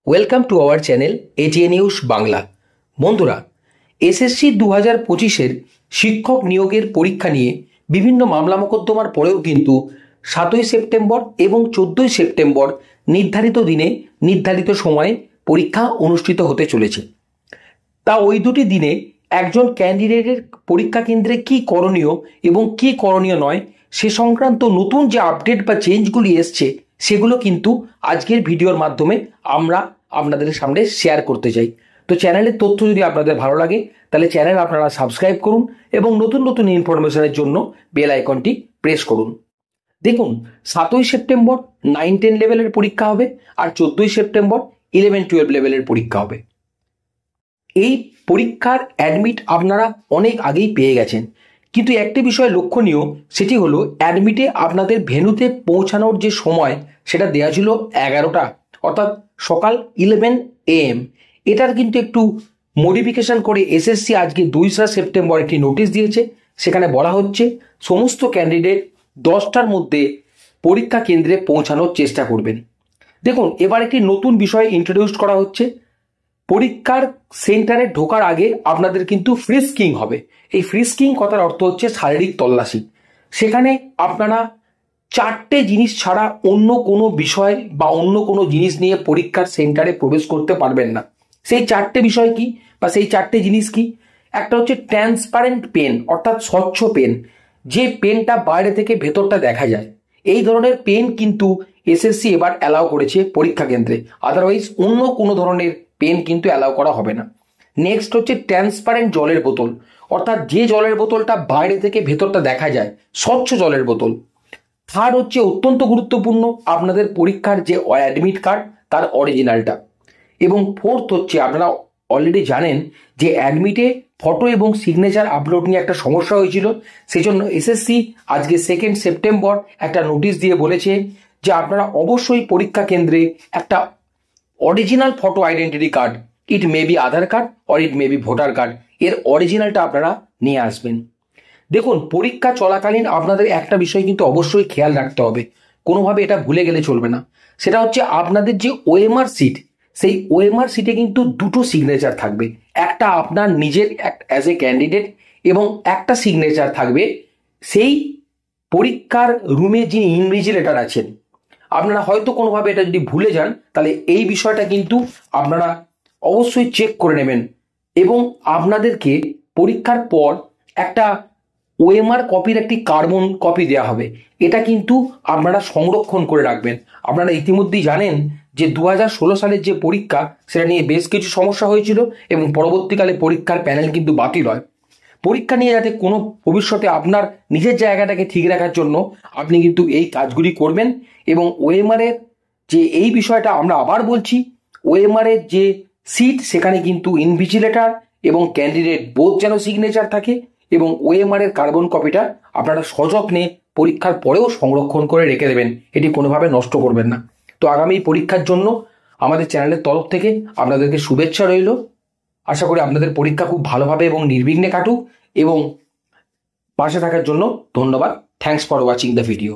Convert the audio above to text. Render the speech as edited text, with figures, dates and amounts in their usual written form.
Welcome to our channel ATA news Bangla. বন্ধুরা, SSC 2025-এর শিক্ষক নিয়োগের পরীক্ষা নিয়ে বিভিন্ন মামলা মোকদ্দমার পরেও কিন্তু 7ই সেপ্টেম্বর এবং 14ই সেপ্টেম্বর নির্ধারিত দিনে নির্ধারিত সময়ে পরীক্ষা অনুষ্ঠিত হতে চলেছে। তা ওই দুটি দিনে একজন ক্যান্ডিডেটের পরীক্ষা কেন্দ্রে কি করণীয় এবং কি করণীয় নয় সে সংক্রান্ত নতুন যে আপডেট বা চেঞ্জগুলি এসছে সেগুলো কিন্তু আজকের ভিডিওর মাধ্যমে আমরা আপনাদের সামনে শেয়ার করতে চাই। তো চ্যানেলের তথ্য যদি আপনাদের ভালো লাগে তাহলে চ্যানেল আপনারা সাবস্ক্রাইব করুন এবং নতুন নতুন ইনফরমেশনের জন্য বেল আইকনটি প্রেস করুন। দেখুন, 7ই সেপ্টেম্বর 9-10 লেভেলের পরীক্ষা হবে আর 14ই সেপ্টেম্বর 11-12 লেভেলের পরীক্ষা হবে। এই পরীক্ষার অ্যাডমিট আপনারা অনেক আগেই পেয়ে গেছেন, কিন্তু একটি বিষয় লক্ষণীয়, সেটি হলো অ্যাডমিটে আপনাদের ভেন্যুতে পৌঁছানোর যে সময় সেটা দেওয়া ছিল 11টা, অর্থাৎ সকাল 11 AM। এটার কিন্তু একটু মডিফিকেশন করে এসএসসি আজকে 2 সেপ্টেম্বর একটি নোটিশ দিয়েছে। সেখানে বলা হচ্ছে সমস্ত ক্যান্ডিডেট 10টার মধ্যে পরীক্ষা কেন্দ্রে পৌঁছানোর চেষ্টা করবেন। দেখুন, এবার একটি নতুন বিষয় ইন্ট্রোডিউস করা হচ্ছে। পরীক্ষার সেন্টারে ঢোকার আগে আপনাদের কিন্তু ফ্রিস্কিং হবে। এই ফ্রিস্কিং কথার অর্থ হচ্ছে শারীরিক তল্লাশি। সেখানে আপনারা 4টে জিনিস ছাড়া অন্য কোনো বিষয় বা অন্য কোনো জিনিস নিয়ে পরীক্ষার সেন্টারে প্রবেশ করতে পারবেন না। সেই 4টে বিষয় কি বা সেই 4টে জিনিস কি? একটা হচ্ছে ট্রান্সপারেন্ট পেন, অর্থাৎ স্বচ্ছ পেন, যে পেনটা বাইরে থেকে ভেতরটা দেখা যায়। এই ধরনের পেন কিন্তু এসএসসি এবার অ্যালাউ করেছে পরীক্ষা কেন্দ্রে, আদারওয়াইজ অন্য কোনো ধরনের পেন কিন্তু অ্যালাউ করা হবে না। নেক্সট হচ্ছে ট্রান্সপারেন্ট জলের বোতল, অর্থাৎ যে জলের বোতলটা বাইরে থেকে ভেতরটা দেখা যায়, স্বচ্ছ জলের বোতল। থার্ড হচ্ছে অত্যন্ত গুরুত্বপূর্ণ, আপনাদের পরীক্ষার যে অ্যাডমিট কার্ড তার অরিজিনালটা। এবং ফোর্থ হচ্ছে, আপনারা অলরেডি জানেন যে অ্যাডমিটে ফটো এবং সিগনেচার আপলোড নিয়ে একটা সমস্যা হয়েছিল। সেই জন্য এসএসসি আজকে 2 সেপ্টেম্বর একটা নোটিশ দিয়ে বলেছে যে আপনারা অবশ্যই পরীক্ষা কেন্দ্রে একটা original photo identity card, it may be Aadhaar card or it may be voter card, এর অরিজিনালটা আপনারা নিয়ে আসবেন। দেখুন, পরীক্ষা চলাকালীন আপনাদের একটা বিষয় কিন্তু অবশ্যই খেয়াল রাখতে হবে, কোনোভাবে এটা ভুলে গেলে চলবে না। সেটা হচ্ছে আপনাদের যে ওএমআর সিট, সেই ওএমআর সিটে কিন্তু দুটো সিগনেচার থাকবে। একটা আপনার নিজের অ্যাজ এ ক্যান্ডিডেট এবং একটা সিগনেচার থাকবে সেই পরীক্ষার রুমে যিনি ইনভিজিলেটর আছেন। আপনারা হয়তো কোনোভাবে এটা যদি ভুলে যান তাহলে এই বিষয়টা কিন্তু আপনারা অবশ্যই চেক করে নেবেন। এবং আপনাদেরকে পরীক্ষার পর একটা ওএমআর কপির একটি কার্বন কপি দেওয়া হবে। এটা কিন্তু আপনারা সংরক্ষণ করে রাখবেন। আপনারা ইতিমধ্যেই জানেন যে 2016 সালের যে পরীক্ষা, সেটা নিয়ে বেশ কিছু সমস্যা হয়েছিল এবং পরবর্তীকালে পরীক্ষার প্যানেল কিন্তু বাতিল হয়। পরীক্ষা নিয়ে যাতে কোনো ভবিষ্যতে আপনার নিজের জায়গাটাকে ঠিক রাখার জন্য আপনি কিন্তু এই কাজগুলি করবেন। এবং ওএমআরের যে এই বিষয়টা আমরা আবার বলছি, ওএমআরের যে সিট সেখানে কিন্তু ইনভিজিলেটর এবং ক্যান্ডিডেট বোথ যেন সিগনেচার থাকে, এবং ওএমআরের কার্বন কপিটা আপনারা সযত্নে পরীক্ষার পরেও সংরক্ষণ করে রেখে দেবেন, এটি কোনোভাবে নষ্ট করবেন না। তো আগামী পরীক্ষার জন্য আমাদের চ্যানেলের তরফ থেকে আপনাদেরকে শুভেচ্ছা রইল। আশা করি আপনাদের পরীক্ষা খুব ভালোভাবে এবং নির্বিঘ্নে কাটুক, এবং পাশে থাকার জন্য ধন্যবাদ। Thanks for watching the video.